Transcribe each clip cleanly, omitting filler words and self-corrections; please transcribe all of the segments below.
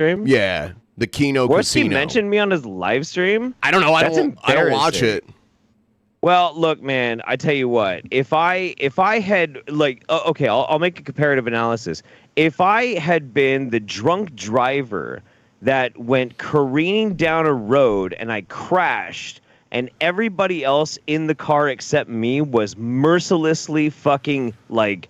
stream? Yeah, the Keno Warski Casino. mentioned me on his live stream? I don't know. I That's don't watch it. Well, look, man, I tell you what. If I had like, okay, I'll make a comparative analysis. If I had been the drunk driver that went careening down a road and I crashed, and everybody else in the car except me was mercilessly fucking like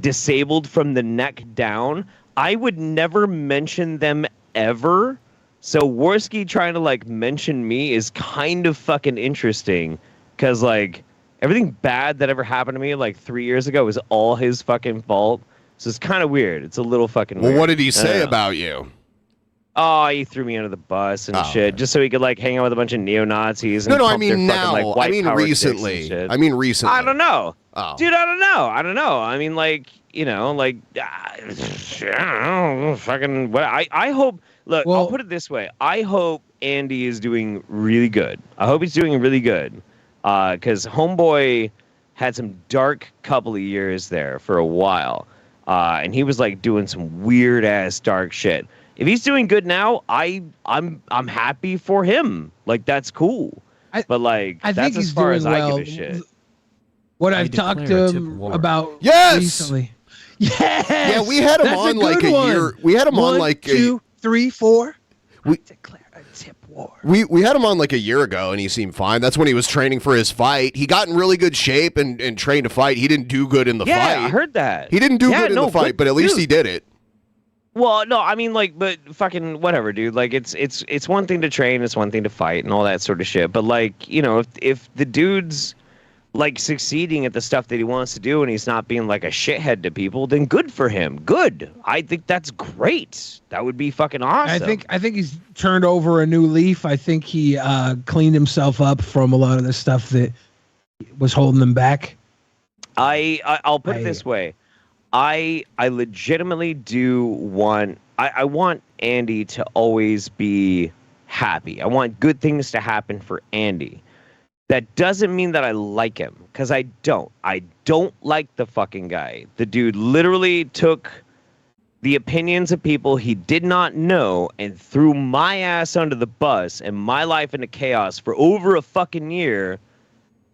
disabled from the neck down, I would never mention them ever. So Warski trying to like mention me is kind of fucking interesting. Because, like, everything bad that ever happened to me, like, 3 years ago was all his fucking fault. So it's kind of weird. It's a little fucking weird. Well, what did he say about you? Oh, he threw me under the bus and shit, just so he could, like, hang out with a bunch of neo-Nazis. And No, I pump mean their fucking, now. like, white I mean power recently. sticks and shit. I mean recently. I don't know. Oh. Dude, I don't know. I mean, like, you know, like, I don't know, fucking, what, I hope, look, I'll put it this way. I hope Andy is doing really good. I hope he's doing really good. Because Homeboy had some dark couple of years there for a while, and he was like doing some weird ass dark shit. If he's doing good now, I'm happy for him. Like that's cool. But like I that's think he's as far doing as well. I give a shit. What I've talked to him about recently. Yes. Yeah, we had him on like a year. We had him on like 2, 3, 4. We declare a tip war. We had him on like a year ago, and he seemed fine. That's when he was training for his fight. He got in really good shape and trained to fight. He didn't do good in the fight. Yeah, I heard that. He didn't do good in the fight, but at least he did it. Well, no, I mean, like, but fucking whatever, dude. Like, it's one thing to train, it's one thing to fight, and all that sort of shit. But like, you know, if the dude's like succeeding at the stuff that he wants to do, and he's not being like a shithead to people, then good for him. Good. I think that's great. That would be fucking awesome. I think he's turned over a new leaf. I think he cleaned himself up from a lot of the stuff that was holding him back. I'll put it this way. I legitimately do want I want Andy to always be happy. I want good things to happen for Andy. That doesn't mean that I like him, because I don't. I don't like the fucking guy. The dude literally took the opinions of people he did not know and threw my ass under the bus and my life into chaos for over a fucking year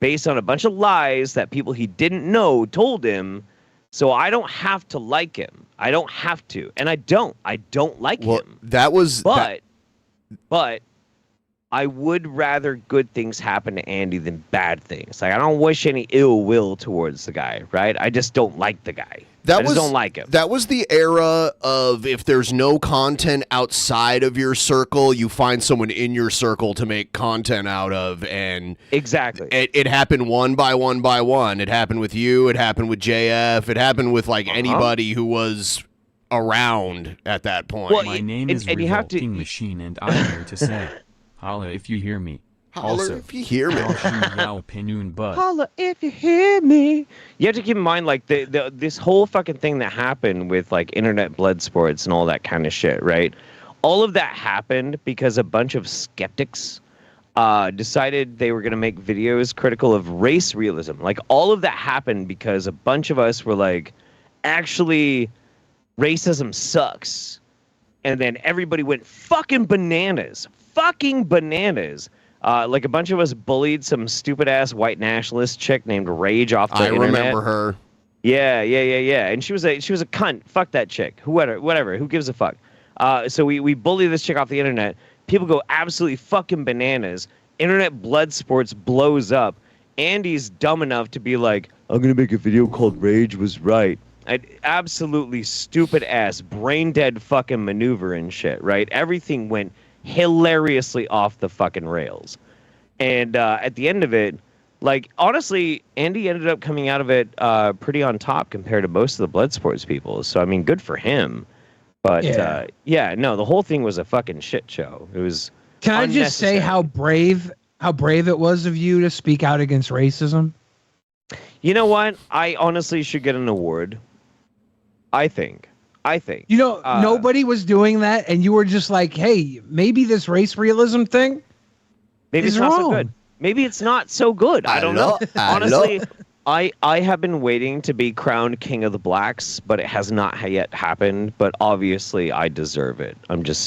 based on a bunch of lies that people he didn't know told him. So I don't have to like him. I don't have to. And I don't like him. That was... But I would rather good things happen to Andy than bad things. Like, I don't wish any ill will towards the guy, right? I just don't like the guy. I just don't like him. That was the era of if there's no content outside of your circle, you find someone in your circle to make content out of. And exactly. It happened one by one by one. It happened with you. It happened with JF. It happened with like anybody who was around at that point. Well, my name is Revolting Machine, and I'm here to say, holla if you hear me. Holler if you hear me. Holla if you hear me. You have to keep in mind, like, this whole fucking thing that happened with, like, internet blood sports and all that kind of shit, right? All of that happened because a bunch of skeptics decided they were going to make videos critical of race realism. Like, all of that happened because a bunch of us were like, actually, racism sucks. And then everybody went fucking bananas. Fucking bananas. Like a bunch of us bullied some stupid ass white nationalist chick named Rage off the internet. I remember her. Yeah. And she was a cunt. Fuck that chick. Whatever. Who gives a fuck? So we bully this chick off the internet. People go absolutely fucking bananas. Internet blood sports blows up. Andy's dumb enough to be like, I'm gonna make a video called Rage Was Right. Absolutely stupid ass, brain dead fucking maneuver and shit. Right? Everything went hilariously off the fucking rails. And at the end of it, like, honestly, Andy ended up coming out of it pretty on top compared to most of the blood sports people. So, I mean, good for him. But, no, the whole thing was a fucking shit show. It was Can I just say how brave it was of you to speak out against racism? You know what? I honestly should get an award. I think. You know, nobody was doing that, and you were just like, hey, maybe this race realism thing maybe it's not so good. Maybe it's not so good. I don't know. I have been waiting to be crowned king of the blacks, but it has not yet happened. But obviously, I deserve it. I'm just saying.